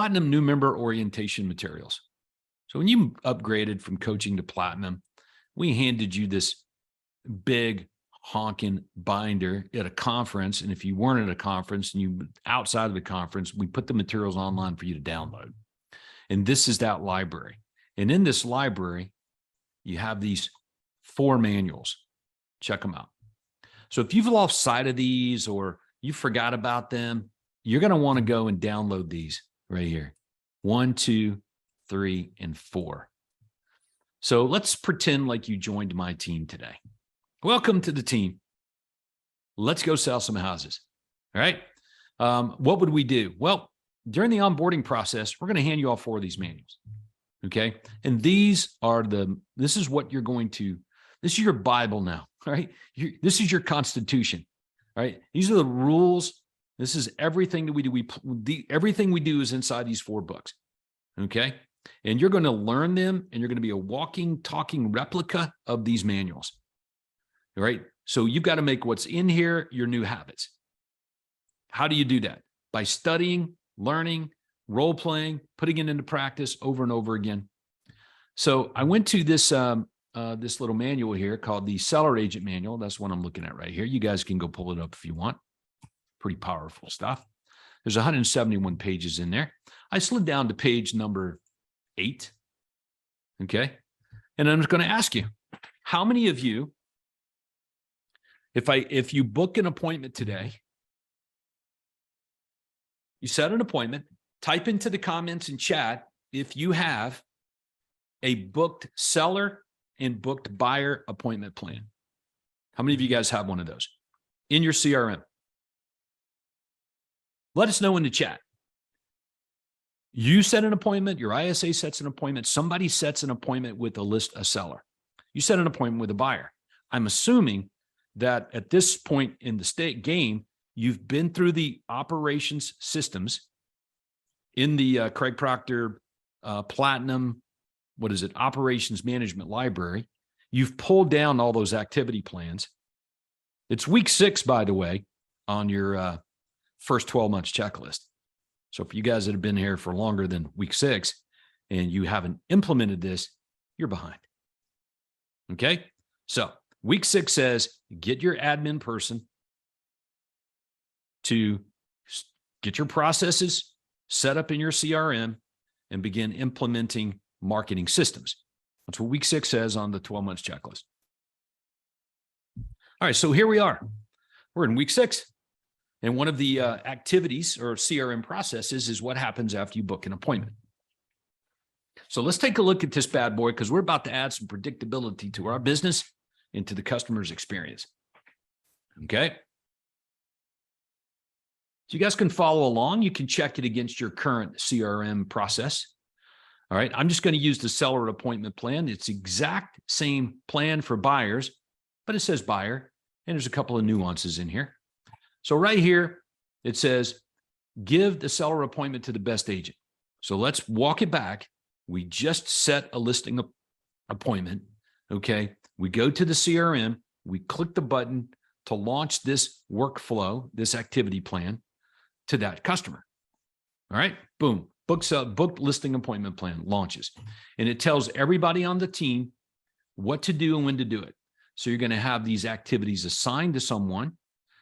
Platinum new member orientation materials. So when you upgraded from coaching to platinum, we handed you this big honking binder at a conference. And if you weren't at a conference and you outside of the conference, we put the materials online for you to download. And this is that library. And in this library, you have these 4 manuals. Check them out. So if you've lost sight of these or you forgot about them, you're going to want to go and download these right here. 1, 2, 3, and 4. So let's pretend like you joined my team today. Welcome to the team. Let's go sell some houses. All right. What would we do? Well, during the onboarding process, we're going to hand you all 4 of these manuals. Okay. And this is what you're going to, this is your Bible now, right? This is your constitution, right? These are the rules. This is everything that we do. Everything we do is inside these 4 books. Okay. And you're going to learn them and you're going to be a walking, talking replica of these manuals. All right. So you've got to make what's in here your new habits. How do you do that? By studying, learning, role playing, putting it into practice over and over again. So I went to this this little manual here called the Seller Agent Manual. That's what I'm looking at right here. You guys can go pull it up if you want. Pretty powerful stuff. There's 171 pages in there. I slid down to page number 8. Okay. And I'm just going to ask you, how many of you, if you book an appointment today, you set an appointment, type into the comments and chat if you have a booked seller and booked buyer appointment plan. How many of you guys have one of those in your CRM? Let us know in the chat. You set an appointment, your ISA sets an appointment, somebody sets an appointment with a seller. You set an appointment with a buyer. I'm assuming that at this point in the state game, you've been through the operations systems in the Craig Proctor Platinum, operations management library. You've pulled down all those activity plans. It's week 6, by the way, on your first 12 months checklist. So for you guys that have been here for longer than week 6 and you haven't implemented this, you're behind. Okay. So week 6 says, get your admin person to get your processes set up in your CRM and begin implementing marketing systems. That's what week 6 says on the 12 months checklist. All right. So here we are. We're in week 6. And one of the activities or CRM processes is what happens after you book an appointment. So let's take a look at this bad boy because we're about to add some predictability to our business and to the customer's experience. Okay. So you guys can follow along. You can check it against your current CRM process. All right. I'm just going to use the seller appointment plan. It's the exact same plan for buyers, but it says buyer, and there's a couple of nuances in here. So right here, it says, give the seller appointment to the best agent. So let's walk it back. We just set a listing appointment. Okay. We go to the CRM. We click the button to launch this workflow, this activity plan to that customer. All right. Boom. Book listing appointment plan launches. And it tells everybody on the team what to do and when to do it. So you're going to have these activities assigned to someone.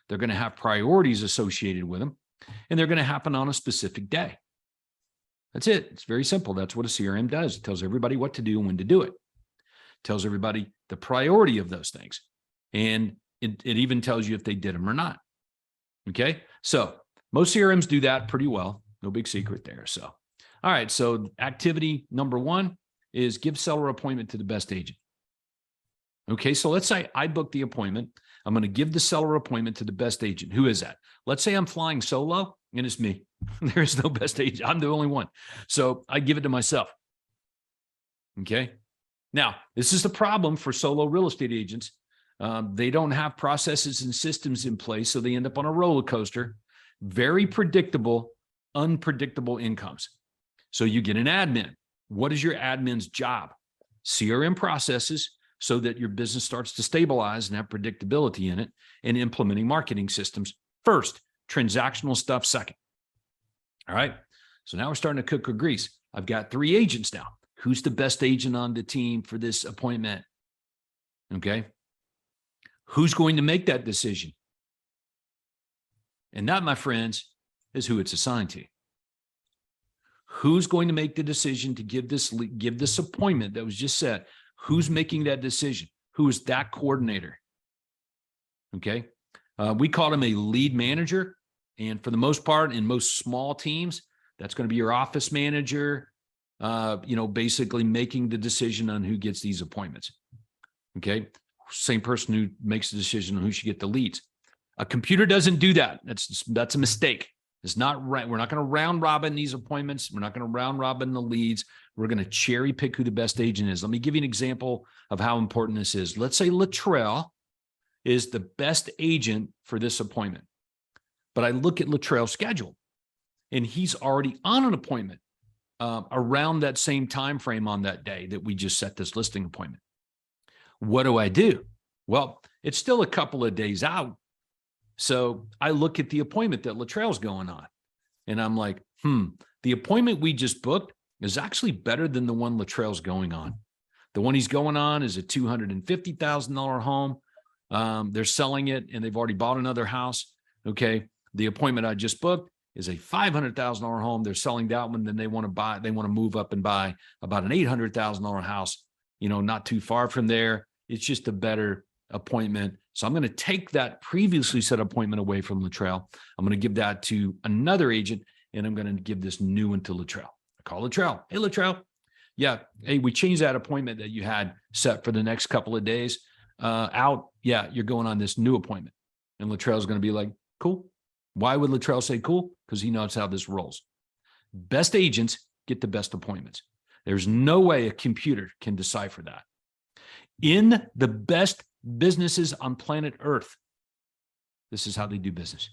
They're going to have priorities associated with them, and they're going to happen on a specific day. That's it. It's very simple. That's what a CRM does. It tells everybody what to do and when to do it. It tells everybody the priority of those things. And it even tells you if they did them or not. Okay. So most CRMs do that pretty well. No big secret there. So, all right. So activity number 1 is give seller appointment to the best agent. Okay. So let's say I booked the appointment. I'm going to give the seller appointment to the best agent. Who is that? Let's say I'm flying solo and it's me. There is no best agent. I'm the only one. So I give it to myself. Okay. Now, this is the problem for solo real estate agents. They don't have processes and systems in place. So they end up on a roller coaster, very predictable, unpredictable incomes. So you get an admin. What is your admin's job? CRM processes, so that your business starts to stabilize and have predictability in it, and implementing marketing systems first, transactional stuff second. All right. So now we're starting to cook with grease. I've got 3 agents now. Who's the best agent on the team for this appointment? Okay. Who's going to make that decision? And that, my friends, is who it's assigned to. Who's going to make the decision to give this appointment that was just set? Who's making that decision? Who is that coordinator? Okay. We call him a lead manager. And for the most part, in most small teams, that's going to be your office manager, basically making the decision on who gets these appointments. Okay. Same person who makes the decision on who should get the leads. A computer doesn't do that. That's a mistake. It's not right. We're not going to round robin these appointments. We're not going to round robin the leads. We're going to cherry pick who the best agent is. Let me give you an example of how important this is. Let's say Luttrell is the best agent for this appointment. But I look at Luttrell's schedule, and he's already on an appointment around that same time frame on that day that we just set this listing appointment. What do? Well, it's still a couple of days out. So I look at the appointment that Luttrell's going on, and I'm like, the appointment we just booked is actually better than the one Luttrell's going on. The one he's going on is a $250,000 home. They're selling it, and they've already bought another house. Okay. The appointment I just booked is a $500,000 home. They're selling that one. Then they want to move up and buy about an $800,000 house, not too far from there. It's just a better appointment. So I'm going to take that previously set appointment away from Luttrell. I'm going to give that to another agent, and I'm going to give this new one to Luttrell. I call Luttrell. Hey, Luttrell. Yeah. Hey, we changed that appointment that you had set for the next couple of days out. Yeah, you're going on this new appointment. And Luttrell's going to be like, cool. Why would Luttrell say cool? Because he knows how this rolls. Best agents get the best appointments. There's no way a computer can decipher that. In the best businesses on planet Earth, this is how they do business.